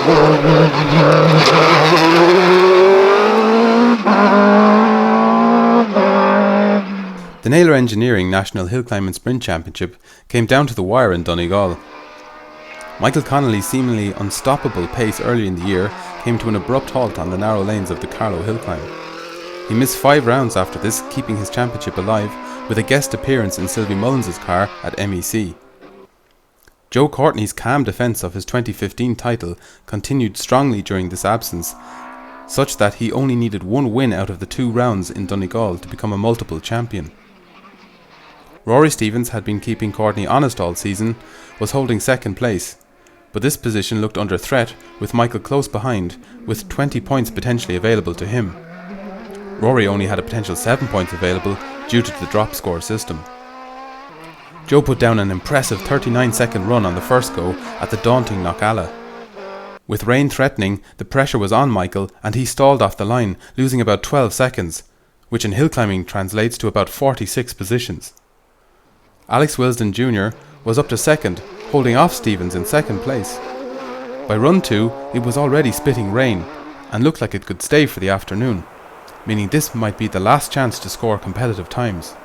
The Naylor Engineering National Hillclimb and Sprint Championship came down to the wire in Donegal. Michael Connolly's seemingly unstoppable pace early in the year came to an abrupt halt on the narrow lanes of the Carlow Hillclimb. He missed 5 rounds after this, keeping his championship alive with a guest appearance in Sylvie Mullins' car at MEC. Joe Courtney's calm defence of his 2015 title continued strongly during this absence, such that he only needed 1 win out of the 2 rounds in Donegal to become a multiple champion. Rory Stevens had been keeping Courtney honest all season, was holding second place, but this position looked under threat with Michael close behind, with 20 points potentially available to him. Rory only had a potential 7 points available due to the drop score system. Joe put down an impressive 39-second run on the first go at the daunting Knockalla. With rain threatening, the pressure was on Michael and he stalled off the line, losing about 12 seconds, which in hill climbing translates to about 46 positions. Alex Wilsden Jr. was up to second, holding off Stevens in second place. By run 2, it was already spitting rain, and looked like it could stay for the afternoon, meaning this might be the last chance to score competitive times.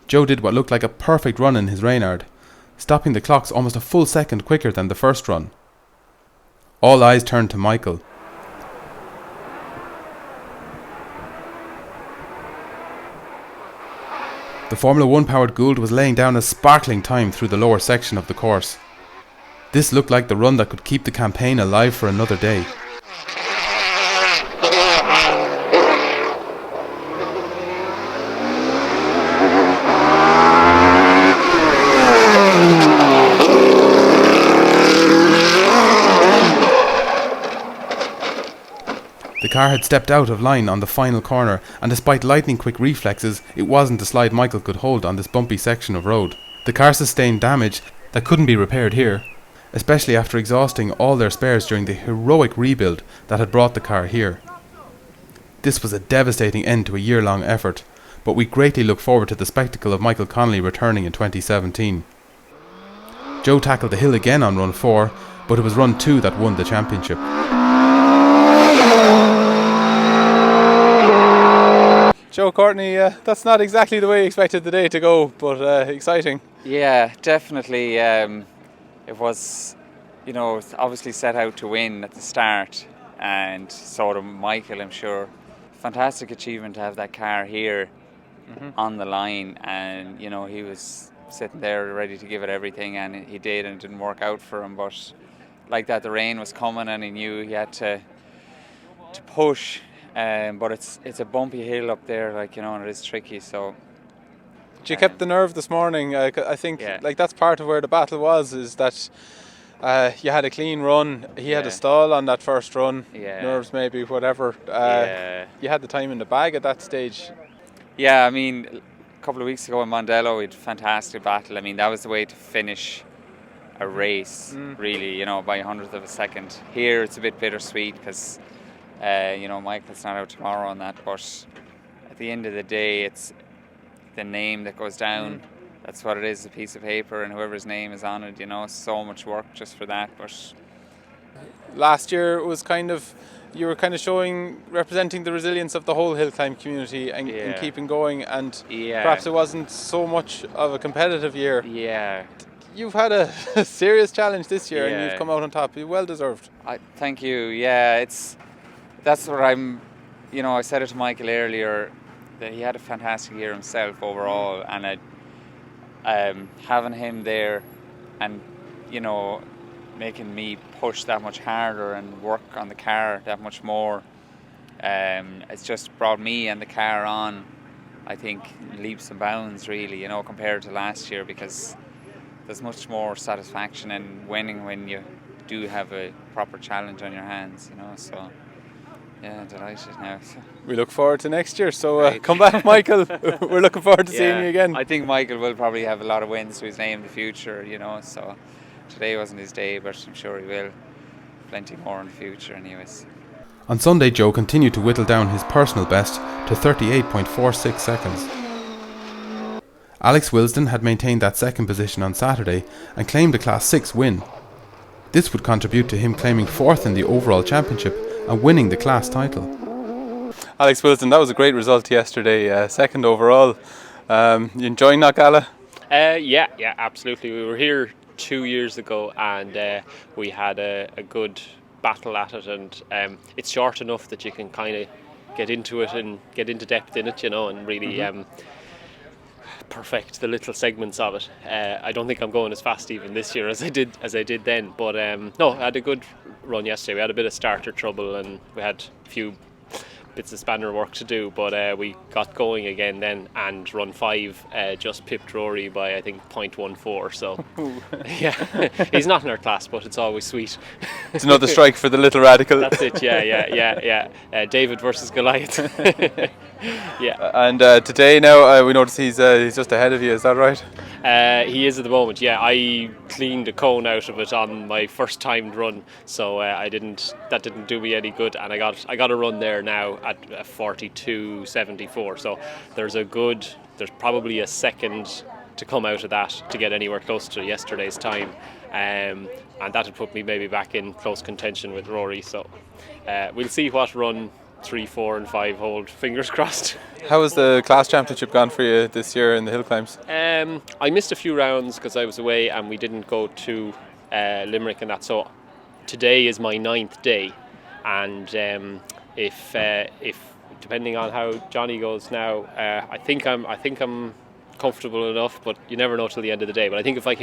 Joe did what looked like a perfect run in his Reynard, stopping the clocks almost a full second quicker than the first run. All eyes turned to Michael. The Formula 1 powered Gould was laying down a sparkling time through the lower section of the course. This looked like the run that could keep the campaign alive for another day. The car had stepped out of line on the final corner, and despite lightning-quick reflexes, it wasn't the slide Michael could hold on this bumpy section of road. The car sustained damage that couldn't be repaired here, especially after exhausting all their spares during the heroic rebuild that had brought the car here. This was a devastating end to a year-long effort, but we greatly look forward to the spectacle of Michael Connolly returning in 2017. Joe tackled the hill again on run 4, but it was run 2 that won the championship. Joe Courtney, that's not exactly the way you expected the day to go, but exciting. Yeah, definitely. It was, obviously set out to win at the start, and so did Michael, I'm sure. Fantastic achievement to have that car here on the line, and he was sitting there ready to give it everything, and he did, and it didn't work out for him. But like that, the rain was coming, and he knew he had to push. But it's a bumpy hill up there, and it is tricky. So you kept the nerve this morning. I think that's part of where the battle was, is that you had a clean run. He had a stall on that first run. Nerves maybe, whatever. You had the time in the bag at that stage. Yeah, I mean, a couple of weeks ago in Mondello, we had a fantastic battle. I mean, that was the way to finish a race, really, by 100th of a second. Here it's a bit bittersweet because Michael's not out tomorrow on that, but at the end of the day, it's the name that goes down. That's what it is, a piece of paper, and whoever's name is on it, so much work just for that. But last year it was you were representing the resilience of the whole hill climb community and keeping going, and perhaps it wasn't so much of a competitive year. You've had a serious challenge this year, and you've come out on top. Well deserved. Thank you. That's what I said it to Michael earlier, that he had a fantastic year himself overall, and having him there and, making me push that much harder and work on the car that much more, it's just brought me and the car on, I think, leaps and bounds really, compared to last year, because there's much more satisfaction in winning when you do have a proper challenge on your hands, so... Yeah, delighted now. So. We look forward to next year, so come back, Michael. We're looking forward to seeing you again. I think Michael will probably have a lot of wins to his name in the future, so Today wasn't his day, but I'm sure he will. Plenty more in the future anyways. On Sunday, Joe continued to whittle down his personal best to 38.46 seconds. Alex Wilsden had maintained that second position on Saturday and claimed a Class 6 win. This would contribute to him claiming 4th in the overall championship and winning the class title. Alex Wilsden, that was a great result yesterday, 2nd overall. You enjoying Donegal? Yeah, absolutely. We were here 2 years ago and we had a good battle at it, and it's short enough that you can kind of get into it and get into depth in it, you know, and really perfect the little segments of it. I don't think I'm going as fast even this year as I did then, but no, I had a good run yesterday. We had a bit of starter trouble and we had a few bits of spanner work to do, but we got going again then, and run 5 just pipped Rory by I think 0.14, so yeah, he's not in our class, but it's always sweet. It's another strike for the little radical. That's it, yeah. David versus Goliath. Yeah. And today now we notice he's just ahead of you, is that right? He is at the moment, yeah. I cleaned a cone out of it on my first timed run, so that didn't do me any good, and I got a run there now at 42.74, so there's probably a second to come out of that to get anywhere close to yesterday's time, and that would put me maybe back in close contention with Rory, so we'll see what run 3, 4 and 5 hold, fingers crossed. How has the class championship gone for you this year in the Hillclimbs? I missed a few rounds because I was away and we didn't go to Limerick and that, so today is my 9th day, and if depending on how Johnny goes now, I think I'm comfortable enough, but you never know till the end of the day. But I think if I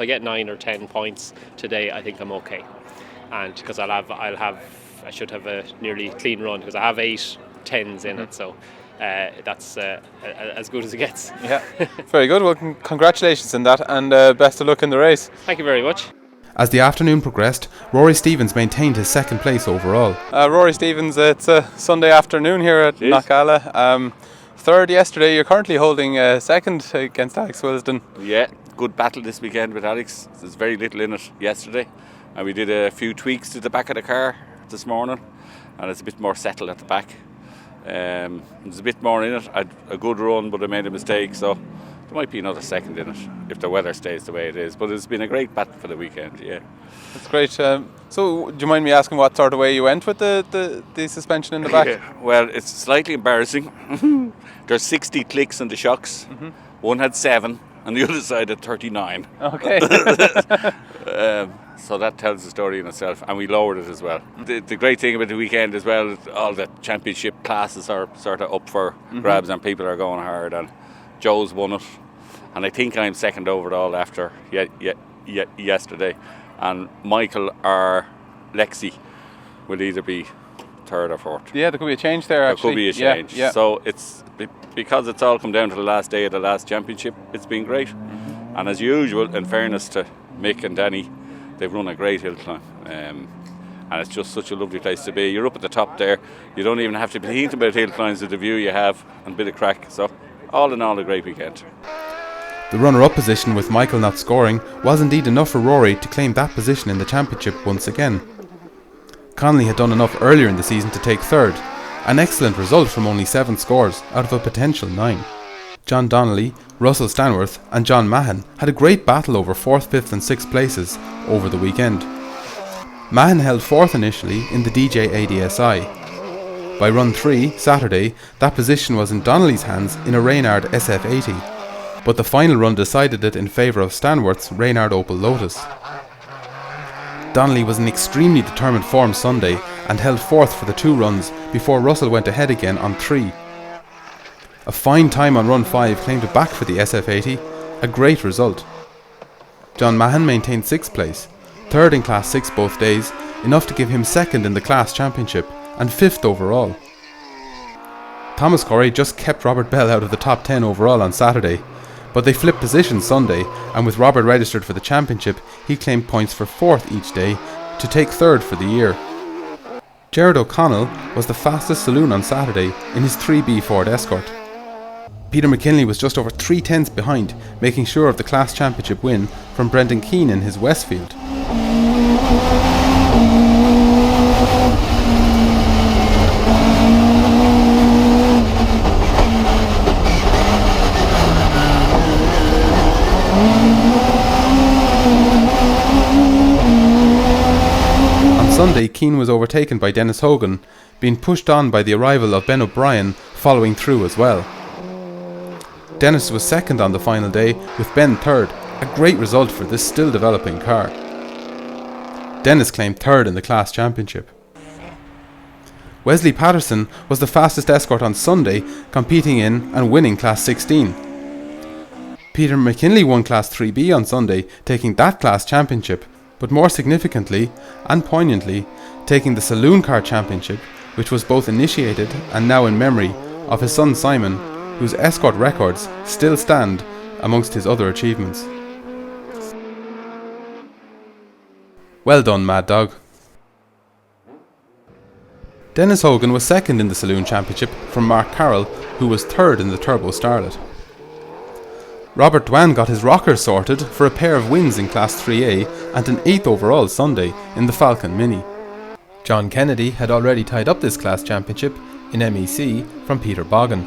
get 9 or 10 points today, I think I'm okay, and because I should have a nearly clean run because I have 8 10s in it, so that's as good as it gets. Yeah, very good. Well, congratulations on that, and best of luck in the race. Thank you very much. As the afternoon progressed, Rory Stevens maintained his 2nd place overall. Rory Stevens, it's a Sunday afternoon here at Donegal. 3rd yesterday. You're currently holding 2nd against Alex Wilsden. Yeah, good battle this weekend with Alex. There's very little in it yesterday, and we did a few tweaks to the back of the car this morning, and it's a bit more settled at the back. There's a bit more in it. I had a good run, but I made a mistake, so there might be another 2nd in it if the weather stays the way it is. But it's been a great battle for the weekend. Yeah, that's great. So, do you mind me asking what sort of way you went with the suspension in the back? Yeah, well, it's slightly embarrassing. There's 60 clicks on the shocks. Mm-hmm. One had 7, and the other side had 39. Okay. So that tells the story in itself, and we lowered it as well. The great thing about the weekend as well, all the championship classes are sort of up for grabs, and people are going hard, and Joe's won it, and I think I'm 2nd overall after yesterday, and Michael or Lexi will either be 3rd or 4th. Yeah, there could be a change there, actually. There could be a change. Yeah. So it's because it's all come down to the last day of the last championship, it's been great. And as usual, in fairness to Mick and Danny, they've run a great hill climb. And it's just such a lovely place to be. You're up at the top there. You don't even have to be thinking about hill climbs with the view you have and a bit of crack. So all in all, a great weekend. The runner-up position with Michael not scoring was indeed enough for Rory to claim that position in the championship once again. Connolly had done enough earlier in the season to take 3rd, an excellent result from only 7 scores out of a potential 9. John Donnelly, Russell Stanworth and John Mahon had a great battle over 4th, 5th and 6th places over the weekend. Mahon held 4th initially in the DJ ADSI. By run 3, Saturday, that position was in Donnelly's hands in a Reynard SF80, but the final run decided it in favour of Stanworth's Reynard Opel Lotus. Donnelly was in extremely determined form Sunday and held 4th for the 2 runs before Russell went ahead again on 3. A fine time on run 5 claimed it back for the SF80, a great result. John Mahon maintained 6th place, 3rd in Class 6 both days, enough to give him 2nd in the class championship and 5th overall. Thomas Corey just kept Robert Bell out of the top 10 overall on Saturday, but they flipped positions Sunday, and with Robert registered for the championship, he claimed points for 4th each day to take 3rd for the year. Gerard O'Connell was the fastest Saloon on Saturday in his 3B Ford Escort. Peter McKinley was just over 3 tenths behind, making sure of the class championship win from Brendan Keane in his Westfield. On Sunday, Keane was overtaken by Dennis Hogan, being pushed on by the arrival of Ben O'Brien following through as well. Dennis was second on the final day, with Ben third, a great result for this still developing car. Dennis claimed third in the class championship. Wesley Patterson was the fastest escort on Sunday, competing in and winning Class 16. Peter McKinley won Class 3B on Sunday, taking that class championship, but more significantly and poignantly, taking the Saloon Car Championship, which was both initiated and now in memory of his son Simon, whose escort records still stand amongst his other achievements. Well done, Mad Dog. Dennis Hogan was second in the Saloon Championship from Mark Carroll, who was third in the Turbo Starlet. Robert Dwan got his rockers sorted for a pair of wins in Class 3A and an 8th overall Sunday in the Falcon Mini. John Kennedy had already tied up this class championship in MEC from Peter Boggin.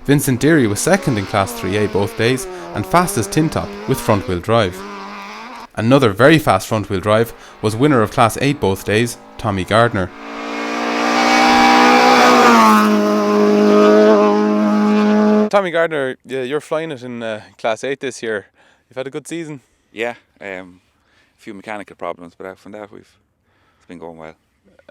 Vincent Deary was second in Class 3A both days and fastest tin top with front wheel drive. Another very fast front wheel drive was winner of Class 8 both days, Tommy Gardner. Tommy Gardner, you're flying it in Class 8 this year. You've had a good season. Yeah, a few mechanical problems, but out from that it's been going well.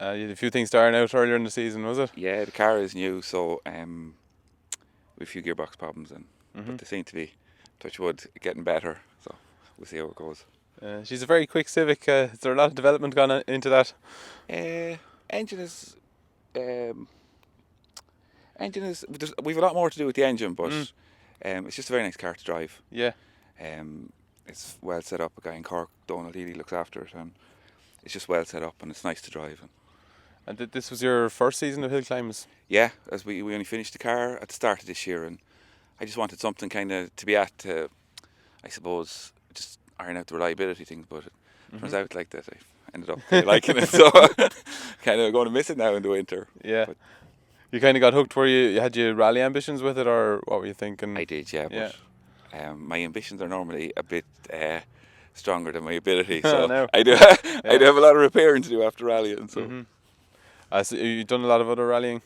You had a few things starting out earlier in the season, was it? Yeah, the car is new, so with a few gearbox problems, but they seem to be, touch wood, getting better. So we'll see how it goes. She's a very quick Civic. Is there a lot of development gone into that? Engine is. We've a lot more to do with the engine, but it's just a very nice car to drive. Yeah. It's well set up. A guy in Cork, Donald Healy, looks after it, and it's just well set up, and it's nice to drive. And this was your first season of Hillclimbs? Yeah, as we only finished the car at the start of this year, and I just wanted something kind of to be at, I suppose, just iron out the reliability things, but it turns out like that I ended up liking it, so kind of going to miss it now in the winter. Yeah. But you kind of got hooked. Were you had your rally ambitions with it, or what were you thinking? I did, yeah. But my ambitions are normally a bit stronger than my ability, so no. I do have a lot of repairing to do after rallying. So, so you've done a lot of other rallying?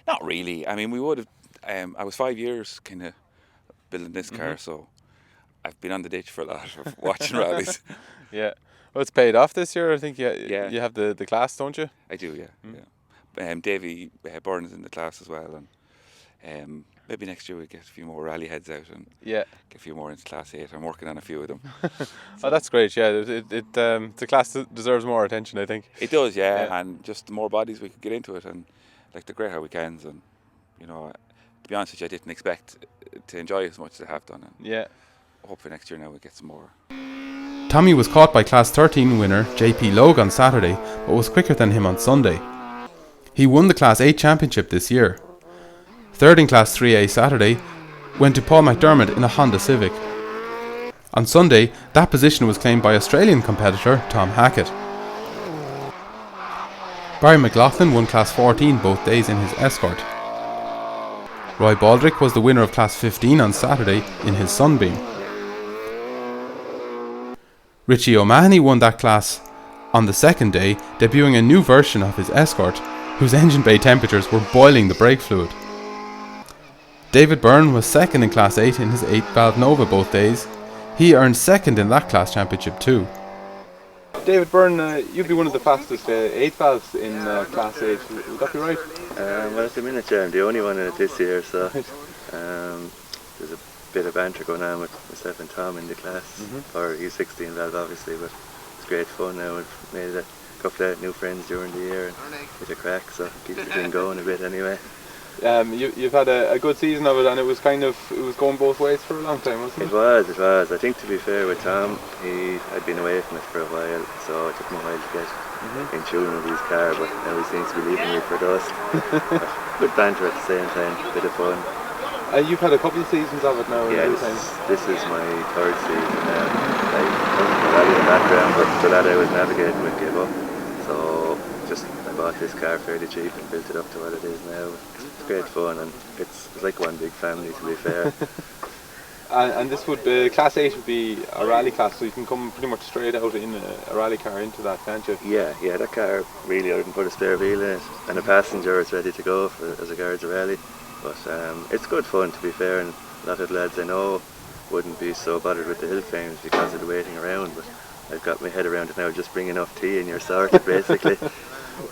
Not really. I mean, we would have. I was 5 years kind of building this car, so I've been on the ditch for a lot of watching rallies. Yeah. Well, it's paid off this year. I think you have the class, don't you? I do, yeah. Yeah. Davey Byrne is in the class as well, and maybe next year we'll get a few more rally heads out and get a few more into Class 8. I'm working on a few of them. Oh, that's great. Yeah, the class deserves more attention, I think. It does, yeah. And just the more bodies we could get into it, and like the Great High Weekends, and to be honest with you, I didn't expect to enjoy as much as I have done. And hopefully next year now we'll get some more. Tommy was caught by Class 13 winner JP Logue on Saturday, but was quicker than him on Sunday. He won the Class 8 championship this year. Third in Class 3A Saturday went to Paul McDermott in a Honda Civic. On Sunday, that position was claimed by Australian competitor Tom Hackett. Barry McLaughlin won Class 14 both days in his Escort. Roy Baldrick was the winner of Class 15 on Saturday in his Sunbeam. Richie O'Mahony won that class on the second day, debuting a new version of his Escort, whose engine bay temperatures were boiling the brake fluid. David Byrne was second in Class 8 in his 8-valve Nova both days. He earned second in that class championship too. David Byrne, you'd be one of the fastest 8-valves in Class 8, would that be right? Well, at the minute, I'm the only one in it this year, so there's a bit of banter going on with myself and Tom in the class. Or he's 16 valve obviously, but it's great fun now. We've made a couple of new friends during the year and get a crack, so keep the thing going a bit anyway. You've had a good season of it, and it was going both ways for a long time, wasn't it? It was. I think, to be fair with Tom, he had been away from it for a while, so it took him a while to get in tune with his car, but now he seems to be leaving me for dust. Good banter at the same time, bit of fun. You've had a couple of seasons of it now. Yeah, this is my third season. I come from a rallying background, but the lad I was navigating with gave up, so I bought this car fairly cheap and built it up to what it is now. It's great fun, and it's like one big family, to be fair. And this would be, Class 8 would be a rally class, so you can come pretty much straight out in a rally car into that, can't you? Yeah, that car really, I can put a spare wheel in it, and a passenger is ready to go as regards a rally. But it's good fun, to be fair, and a lot of the lads I know wouldn't be so bothered with the hill climbs because of the waiting around, but I've got my head around it now. Just bring enough tea and you're sorted, basically.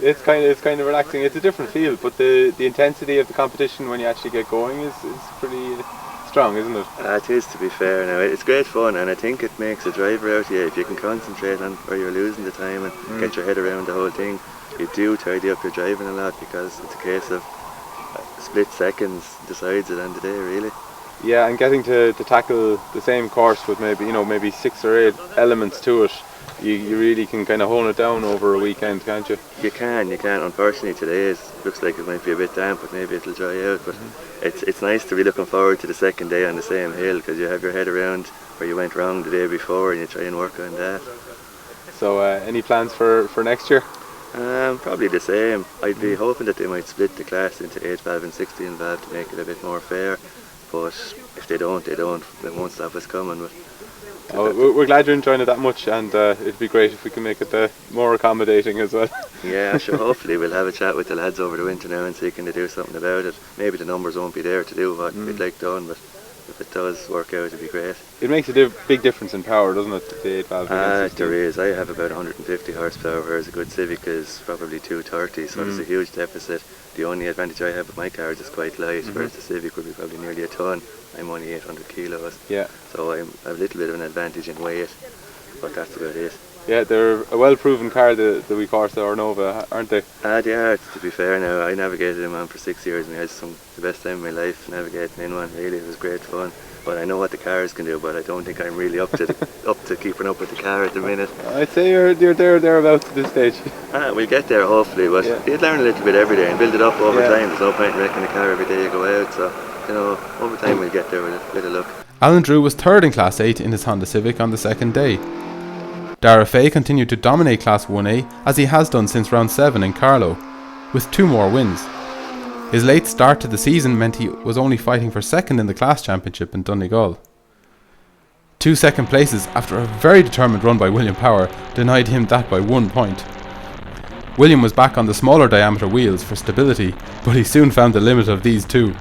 It's kind of relaxing. It's a different feel, but the intensity of the competition when you actually get going is pretty strong, isn't it? It is, to be fair. Now it's great fun, and I think it makes a driver out of you if you can concentrate on where you're losing the time and get your head around the whole thing. You do tidy up your driving a lot because it's a case of split seconds decides it on the day, really. Yeah, and getting to tackle the same course with maybe 6 or 8 elements to it, you really can kind of hone it down over a weekend, can't you? You can. Unfortunately, today looks like it might be a bit damp, but maybe it'll dry out. But it's nice to be looking forward to the second day on the same hill, because you have your head around where you went wrong the day before and you try and work on that. So any plans for next year? Probably the same. I'd be hoping that they might split the class into 8 valve and 16 valve to make it a bit more fair. But if they don't, they won't stop us coming. But we're glad you're enjoying it that much, and it'd be great if we can make it more accommodating as well. Yeah, sure. Hopefully we'll have a chat with the lads over the winter now and see can they do something about it. Maybe the numbers won't be there to do what we'd like done, but if it does work out, it'd be great. It makes a big difference in power, doesn't it, the 8 valve? There is. I have about 150 horsepower, whereas a good Civic is probably 230, so there's a huge deficit. The only advantage I have with my car is it's quite light, whereas the Civic would be probably nearly a tonne. I'm only 800 kilos, so I have a little bit of an advantage in weight, but that's about it. Yeah, they're a well-proven car, the wee Corsa or Nova, aren't they? They are, to be fair now. I navigated in one for 6 years and I had the best time of my life navigating in one, really. It was great fun. But I know what the cars can do, but I don't think I'm really up to keeping up with the car at the minute. I'd say you're thereabouts at this stage. We'll get there hopefully, but you'd learn a little bit every day and build it up over time. There's no point in wrecking the car every day you go out, so over time we'll get there with a bit of luck. Alan Drew was third in Class 8 in his Honda Civic on the second day. Dara Fay continued to dominate Class 1A as he has done since round 7 in Carlow, with 2 more wins. His late start to the season meant he was only fighting for second in the class championship in Donegal. 2 second places after a very determined run by William Power denied him that by 1 point. William was back on the smaller diameter wheels for stability, but he soon found the limit of these too.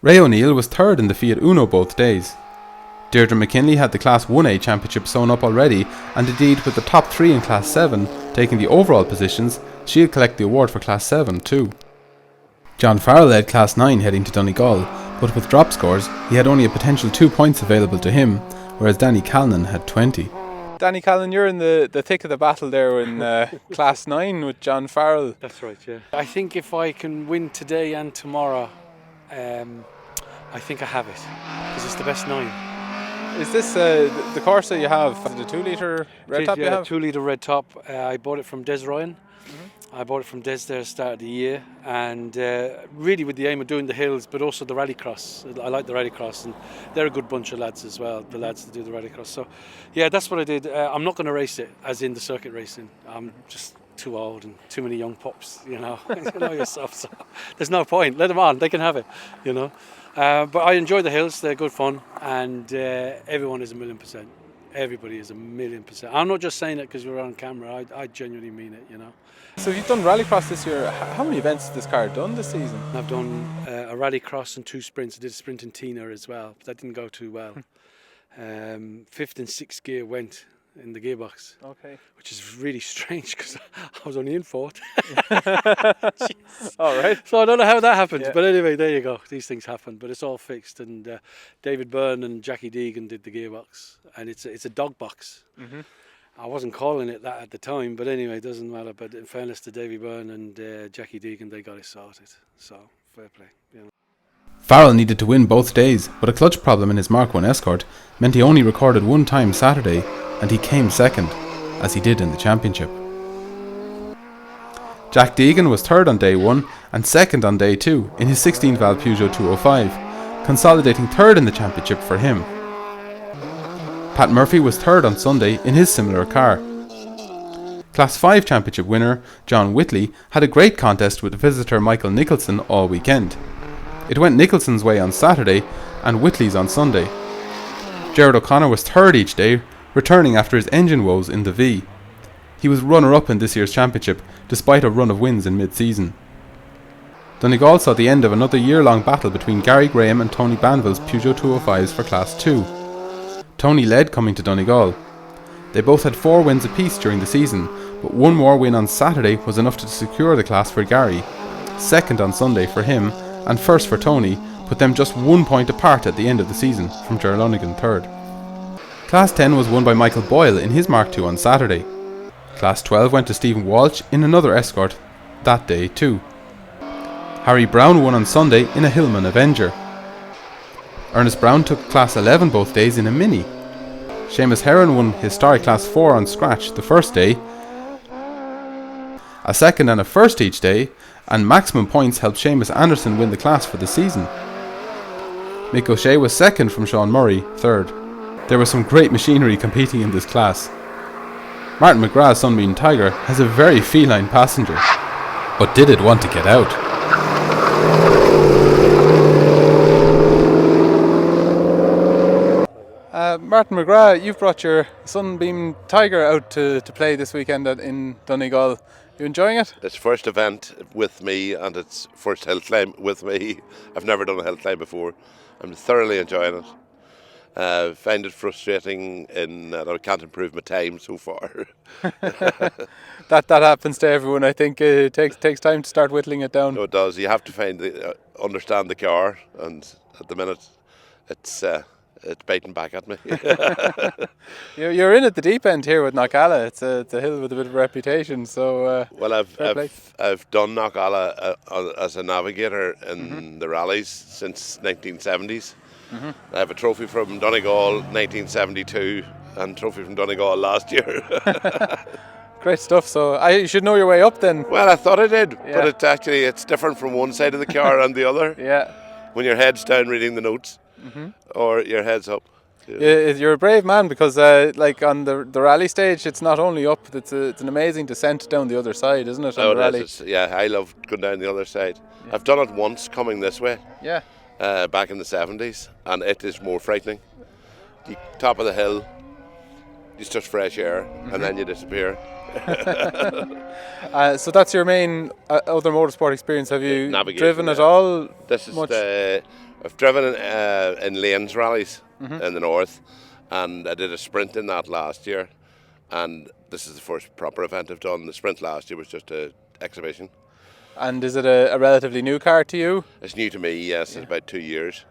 Ray O'Neill was third in the Fiat Uno both days. Deirdre McKinley had the Class 1A championship sewn up already, and indeed with the top 3 in Class 7 taking the overall positions, she'll collect the award for Class 7 too. John Farrell led Class 9 heading to Donegal, but with drop scores he had only a potential 2 points available to him, whereas Danny Callan had 20. Danny Callan, you're in the thick of the battle there in Class 9 with John Farrell. That's right, yeah. I think if I can win today and tomorrow, I think I have it, because it's the best 9. Is this the Corsa you have? Is it a 2 litre red top you have? 2 litre red top. I bought it from Des Ryan. I bought it from Des there at the start of the year, and really with the aim of doing the hills, but also the rallycross. I like the rallycross, and they're a good bunch of lads as well, the lads that do the rallycross. So yeah, that's what I did. I'm not going to race it, as in the circuit racing. I'm just too old and too many young pups, you know yourself, so there's no point. Let them on, they can have it, but I enjoy the hills. They're good fun, and everyone is 1,000,000%. Everybody is 1,000,000%. I'm not just saying it because we're on camera. I genuinely mean it, So you've done rallycross this year. How many events has this car done this season? I've done a rallycross and 2 sprints. I did a sprint in Tina as well, but that didn't go too well. 5th and 6th gear went in the gearbox, which is really strange because I was only in 4th. All right. So I don't know how that happened, but anyway, there you go. These things happen, but it's all fixed. And David Byrne and Jackie Deegan did the gearbox, and it's a dog box. I wasn't calling it that at the time, but anyway, it doesn't matter. But in fairness to Davy Byrne and Jackie Deegan, they got it sorted. So fair play. Farrell needed to win both days, but a clutch problem in his Mark 1 Escort meant he only recorded 1 time Saturday, and he came second, as he did in the championship. Jack Deegan was third on day 1 and second on day 2 in his 16-valve Peugeot 205, consolidating third in the championship for him. Pat Murphy was third on Sunday in his similar car. Class 5 Championship winner John Whitley had a great contest with visitor Michael Nicholson all weekend. It went Nicholson's way on Saturday and Whitley's on Sunday. Gerard O'Connor was third each day, returning after his engine woes in the V. He was runner-up in this year's championship, despite a run of wins in mid-season. Donegal saw the end of another year-long battle between Gary Graham and Tony Banville's Peugeot 205s for Class 2. Tony led coming to Donegal. They both had 4 wins apiece during the season, but one more win on Saturday was enough to secure the class for Gary. Second on Sunday for him, and first for Tony, put them just 1 point apart at the end of the season from Ger Lonigan third. Class 10 was won by Michael Boyle in his Mark II on Saturday. Class 12 went to Stephen Walsh in another escort that day too. Harry Brown won on Sunday in a Hillman Avenger. Ernest Brown took Class 11 both days in a Mini. Seamus Heron won historic Class 4 on Scratch the first day, a second and a first each day, and maximum points helped Seamus Anderson win the class for the season. Mick O'Shea was second from Sean Murray, third. There was some great machinery competing in this class. Martin McGrath's Sunbeam Tiger has a very feline passenger, but did it want to get out? Martin McGrath, you've brought your Sunbeam Tiger out to play this weekend in Donegal. You enjoying it? It's first event with me and it's first hill climb with me. I've never done a hill climb before. I'm thoroughly enjoying it. Find it frustrating in that I can't improve my time so far. that happens to everyone. I think it takes time to start whittling it down. No, it does. You have to understand the car, and at the minute it's biting back at me. You're in at the deep end here with Knockalla. It's a hill with a bit of a reputation. So well, I've done Knockalla as a navigator in the rallies since 1970s. I have a trophy from Donegal 1972 and trophy from Donegal last year. Great stuff. So you should know your way up then. Well, I thought I did, but it's different from one side of the car and the other. Yeah. When your head's down reading the notes, or your head's up. Yeah, you're a brave man because, like on the rally stage, it's not only up; it's an amazing descent down the other side, isn't it? Oh, it is. Yeah, I love going down the other side. Yeah. I've done it once coming this way. Yeah. Back in the 70s, and it is more frightening. The top of the hill, it's just fresh air, and then you disappear. So that's your main other motorsport experience. Have you driven at all? This is I've driven in lanes rallies in the north, and I did a sprint in that last year, and this is the first proper event I've done. The sprint last year was just an exhibition. And is it a relatively new car to you? It's new to me, yes. It's about 2 years.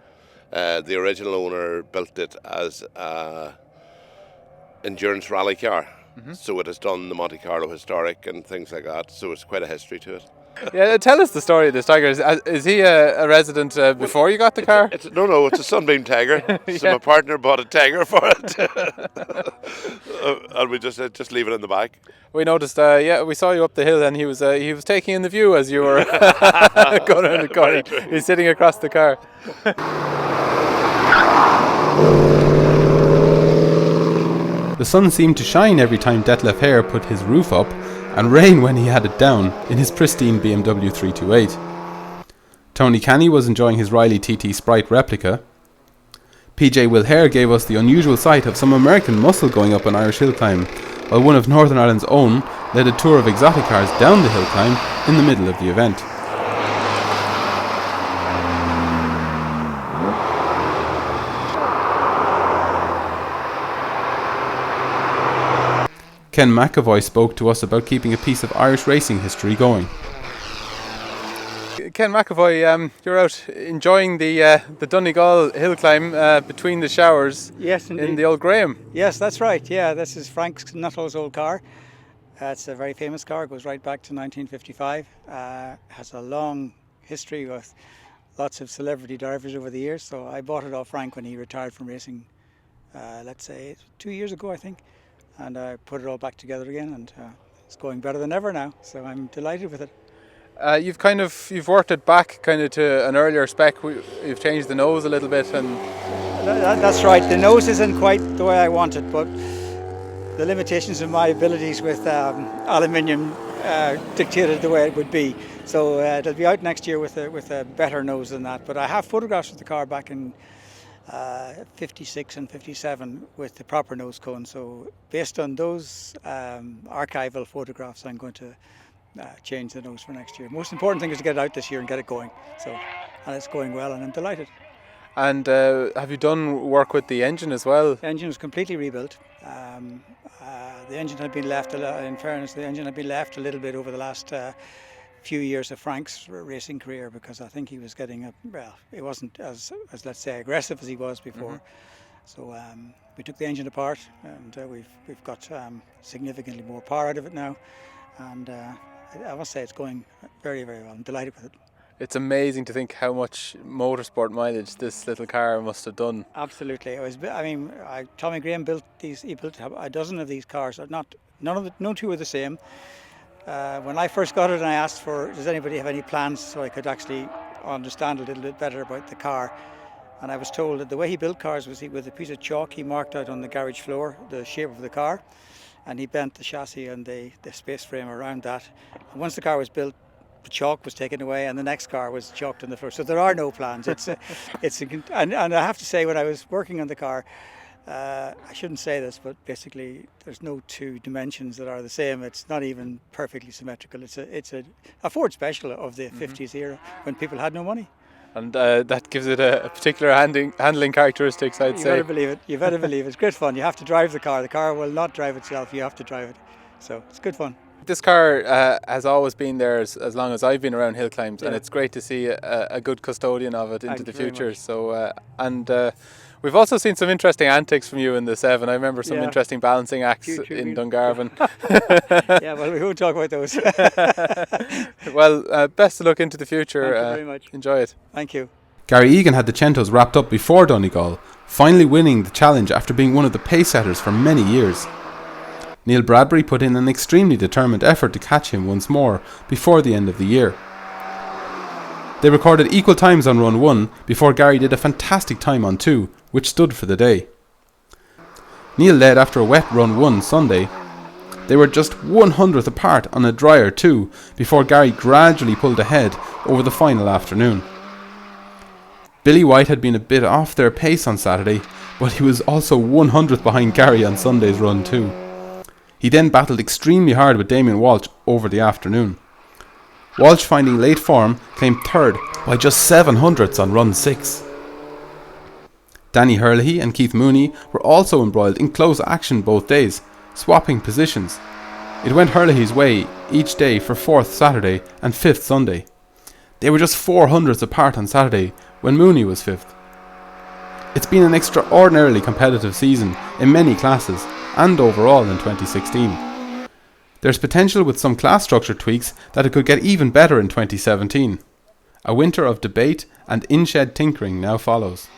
The original owner built it as an endurance rally car. So it has done the Monte Carlo Historic and things like that. So it's quite a history to it. Yeah, tell us the story of this Tiger. Is he a resident before you got the car? No, it's a Sunbeam Tiger. So my partner bought a Tiger for it. And we just leave it in the back. We noticed, we saw you up the hill, and he was taking in the view as you were going around the corner. He's sitting across the car. The sun seemed to shine every time Detlef Hare put his roof up, and rain when he had it down in his pristine BMW 328. Tony Canny was enjoying his Riley TT Sprite replica. PJ Will Hare gave us the unusual sight of some American muscle going up an Irish hill climb, while one of Northern Ireland's own led a tour of exotic cars down the hill climb in the middle of the event. Ken McAvoy spoke to us about keeping a piece of Irish racing history going. Ken McAvoy, you're out enjoying the Donegal hill climb between the showers. Yes, indeed. In the old Graham. Yes, that's right. Yeah, this is Frank Nuttall's old car. It's a very famous car. It goes right back to 1955. Has a long history with lots of celebrity drivers over the years. So I bought it off Frank when he retired from racing, let's say 2 years ago, I think. And I put it all back together again, and it's going better than ever now. So I'm delighted with it. You've worked it back kind of to an earlier spec. You've changed the nose a little bit and That's right. The nose isn't quite the way I want it, but the limitations of my abilities with aluminium dictated the way it would be. So it'll be out next year with a better nose than that. But I have photographs of the car back in 56 and 57 with the proper nose cone. So based on those archival photographs, I'm going to change the nose for next year. Most important thing is to get it out this year and get it going. And it's going well, and I'm delighted. And have you done work with the engine as well? The engine was completely rebuilt. The engine had been left, in fairness, the engine had been left a little bit over the last few years of Frank's racing career, because I think he was getting he wasn't as let's say aggressive as he was before. Mm-hmm. So we took the engine apart, and we've got significantly more power out of it now, and I must say it's going very, very well. I'm delighted with it. It's amazing to think how much motorsport mileage this little car must have done. Absolutely. Tommy Graham built these. He built a dozen of these cars. No two are the same. When I first got it, and I asked does anybody have any plans so I could actually understand a little bit better about the car, and I was told that the way he built cars was with a piece of chalk he marked out on the garage floor the shape of the car, and he bent the chassis and the space frame around that. And once the car was built, the chalk was taken away and the next car was chalked on the floor. So there are no plans. And I have to say, when I was working on the car, I shouldn't say this, but basically there's no two dimensions that are the same. It's not even perfectly symmetrical. It's a Ford Special of the 50s era, when people had no money. And that gives it a particular handling characteristics, I'd say. You better believe it. You better believe it. It's great fun. You have to drive the car. The car will not drive itself. You have to drive it. So it's good fun. This car has always been there as long as I've been around Hillclimbs, and it's great to see a good custodian of it into the future. So we've also seen some interesting antics from you in the 7. I remember some interesting balancing acts in Dungarvan. Yeah, well, we won't talk about those. Well, best of luck into the future. Thank you very much. Enjoy it. Thank you. Gary Egan had the Centos wrapped up before Donegal, finally winning the challenge after being one of the pace setters for many years. Neil Bradbury put in an extremely determined effort to catch him once more before the end of the year. They recorded equal times on run 1 before Gary did a fantastic time on 2, which stood for the day. Neil led after a wet run 1 Sunday. They were just 1/100th apart on a drier 2 before Gary gradually pulled ahead over the final afternoon. Billy White had been a bit off their pace on Saturday, but he was also 100th behind Gary on Sunday's run 2. He then battled extremely hard with Damien Walsh over the afternoon. Walsh, finding late form, claimed third by just 7/100ths on run 6. Danny Hurley and Keith Mooney were also embroiled in close action both days, swapping positions. It went Hurley's way each day for 4th Saturday and 5th Sunday. They were just 4/100ths apart on Saturday when Mooney was 5th. It's been an extraordinarily competitive season in many classes and overall in 2016. There's potential with some class structure tweaks that it could get even better in 2017. A winter of debate and in-shed tinkering now follows.